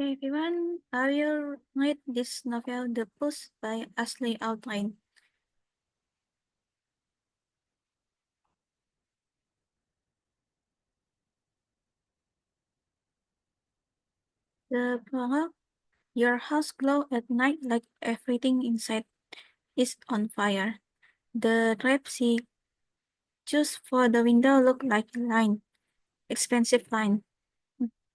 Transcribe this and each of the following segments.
Hey everyone, I will read this novel, The Push by Ashley Outline. The prologue, your house glows at night like everything inside is on fire. The drapes she chose for the window look like line, expensive line.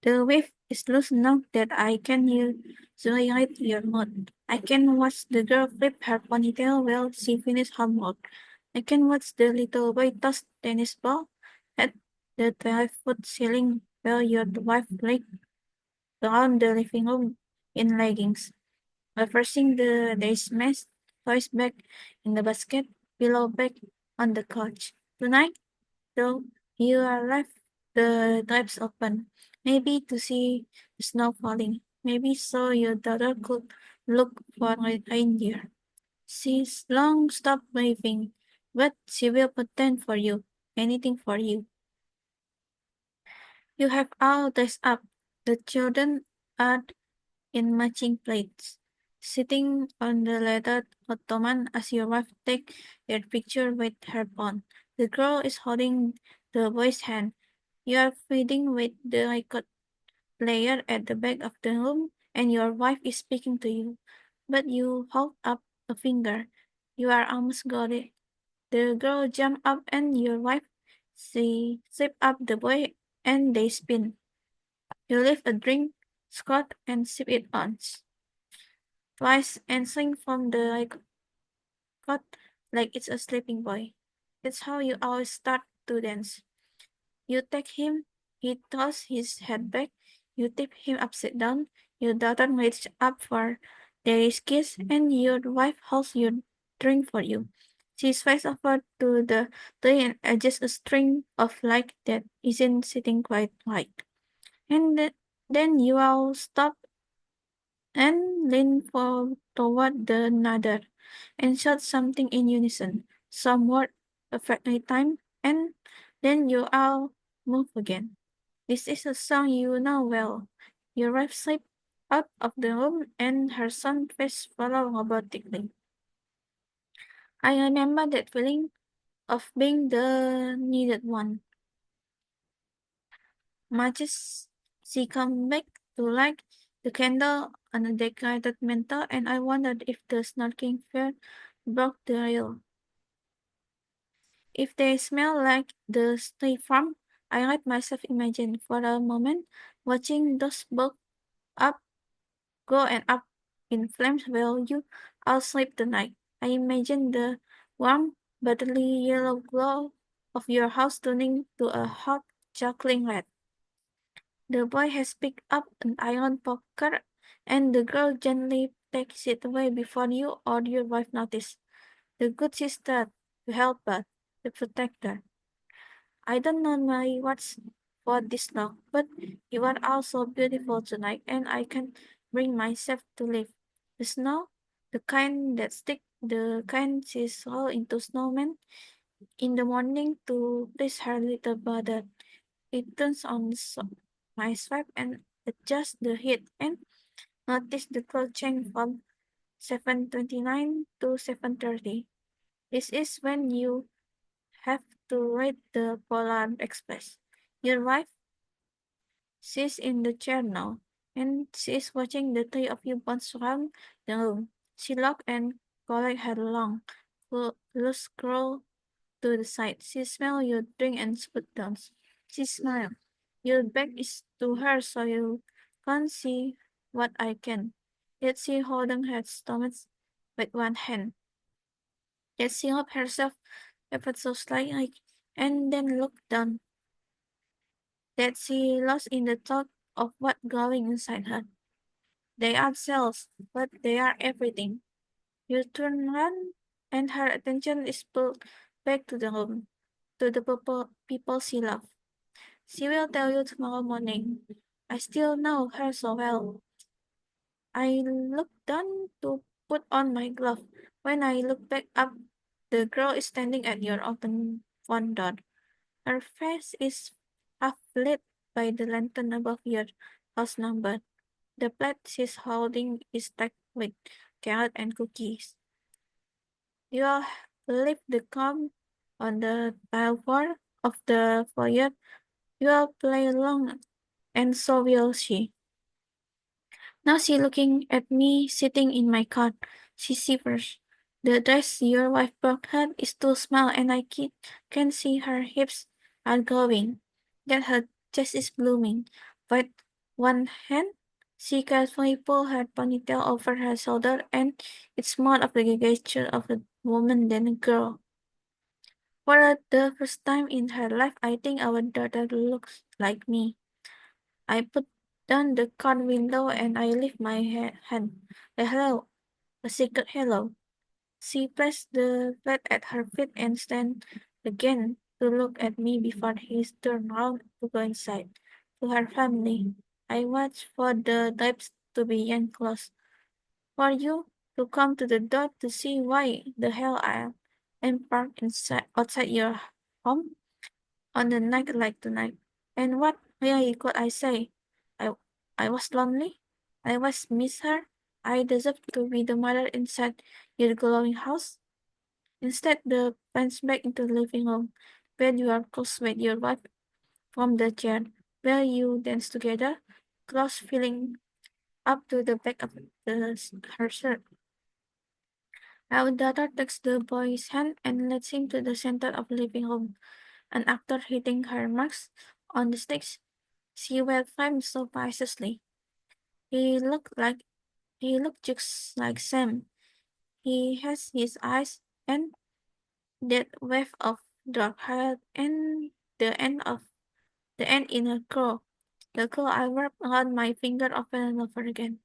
The wave is loose enough that I can read your mood. I can watch the girl flip her ponytail while she finishes homework. I can watch the little boy toss tennis ball at the 12-foot ceiling while your wife played around the living room in leggings, reversing the day's mess, toys back in the basket, pillow back on the couch. Tonight, though, you are left the drapes open, maybe to see the snow falling, maybe so your daughter could look for a reindeer. She's long stopped waving, but she will pretend for you, anything for you. You have all dressed up. The children are in matching plates, sitting on the leather ottoman as your wife takes your picture with her phone. The girl is holding the boy's hand. You are feeding with the record player at the back of the room, and your wife is speaking to you. But you hold up a finger. You are almost got it. The girl jump up and your wife, she zip up the boy and they spin. You lift a drink, squat and sip it once, twice and swing from the record like it's a sleeping boy. That's how you always start to dance. You take him, he tosses his head back, you tip him upside down, your daughter reaches up for their kiss, and your wife holds your drink for you. She sways over to the tree and adjusts a string of light that isn't sitting quite right. And then you all stop and lean toward the another and shout something in unison, some word perfectly timed, and then you all move again. This is a song you know well. Your wife slipped out of the room and her son face followed robotically. I remember that feeling of being the needed one. Matches she come back to light the candle on a decorated mantel, and I wondered if the snorking fire broke the reel. If they smell like the stray farm, I let myself imagine for a moment watching those bugs up go and up in flames while you all sleep tonight. I imagine the warm, buttery yellow glow of your house turning to a hot, chuckling red. The boy has picked up an iron poker, and the girl gently takes it away before you or your wife notice. The good sister, the helper, the protector. I don't know my what's for this long, but you are all so beautiful tonight, and I can't bring myself to leave. The snow, the kind that stick, the kind she's all into snowmen in the morning to please her little brother. It turns on my swipe and adjusts the heat and notice the clock change from 7:29 to 7:30. This is when you have to ride the Polar Express. Your wife, she's in the chair now, and she's watching the three of you bounce around the room. She locked and collect her long, loose curl to the side. She smell your drink and spit down. She smiled. Your back is to her so you can't see what I can. Yet she holding her stomach with one hand. Yet she up herself ever so slightly and then looked down. That she lost in the thought of what going inside her. They are cells, but they are everything. You turn around and her attention is pulled back to the room, to the people she loves. She will tell you tomorrow morning. I still know her so well. I looked down to put on my glove. When I look back up, the girl is standing at your open front door. Her face is half lit by the lantern above your house number. The plate she's holding is stacked with carrot and cookies. You'll leave the comb on the tile floor of the foyer. You'll play along, and so will she. Now she looking at me sitting in my cot. She shivers. The dress your wife brought her is too small, and I can see her hips are going. That her chest is blooming. With one hand, she carefully pulls her ponytail over her shoulder, and it's more of the gesture of a woman than a girl. For the first time in her life, I think our daughter looks like me. I put down the car window and I lift my hand. A hello, a secret hello. She pressed the bed at her feet and stand again to look at me before he turned round to go inside. To her family, I watched for the types to be yanked close. For you to come to the door to see why the hell I am parked outside your home on a night like tonight. And what really could I say? I I was lonely. I was miss her. I deserved to be the mother inside your glowing house. Instead, the pants back into the living room, where you are close with your wife from the chair, where you dance together, clothes filling up to the back of her shirt. Our daughter takes the boy's hand and leads him to the center of the living room. And after hitting her marks on the sticks, she will frame so precisely. He looked like he looked just like Sam. He has his eyes and that wave of dark hair and the end of the end in a curl. The curl I wrap around my finger over and over again.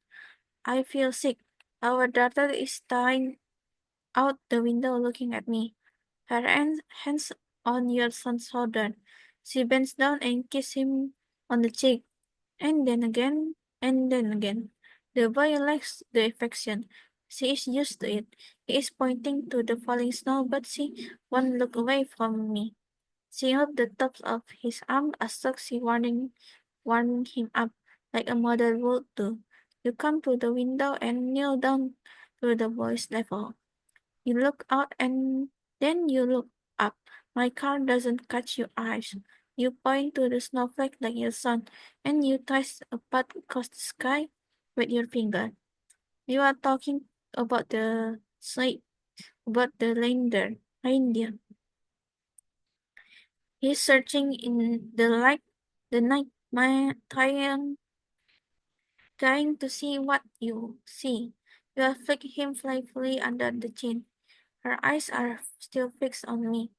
I feel sick. Our daughter is staring out the window looking at me. Her hands on your son's shoulder. She bends down and kisses him on the cheek. And then again, and then again. The boy likes the affection. She is used to it. He is pointing to the falling snow, but she won't look away from me. She held the tops of his arm as though she warming him up, like a mother would do. You come to the window and kneel down to the boy's level. You look out and then you look up. My car doesn't catch your eyes. You point to the snowflake like your son, and you trace a path across the sky with your finger. You are talking about the sleigh, about the reindeer. He's searching in the light, the night, trying to see what you see. You are flicking him playfully under the chin. Her eyes are still fixed on me.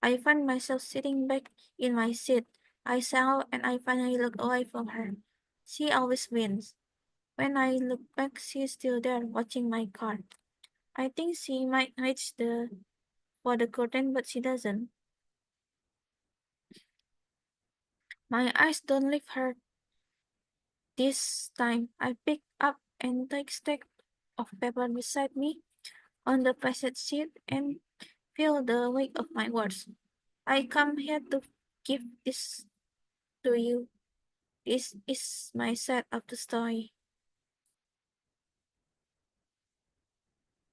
I find myself sitting back in my seat. I sigh and I finally look away from her. She always wins. When I look back, she's still there watching my car. I think she might reach for the curtain, but she doesn't. My eyes don't leave her this time. I pick up and take stack of paper beside me on the passage seat and feel the weight of my words. I come here to give this to you. This is my side of the story.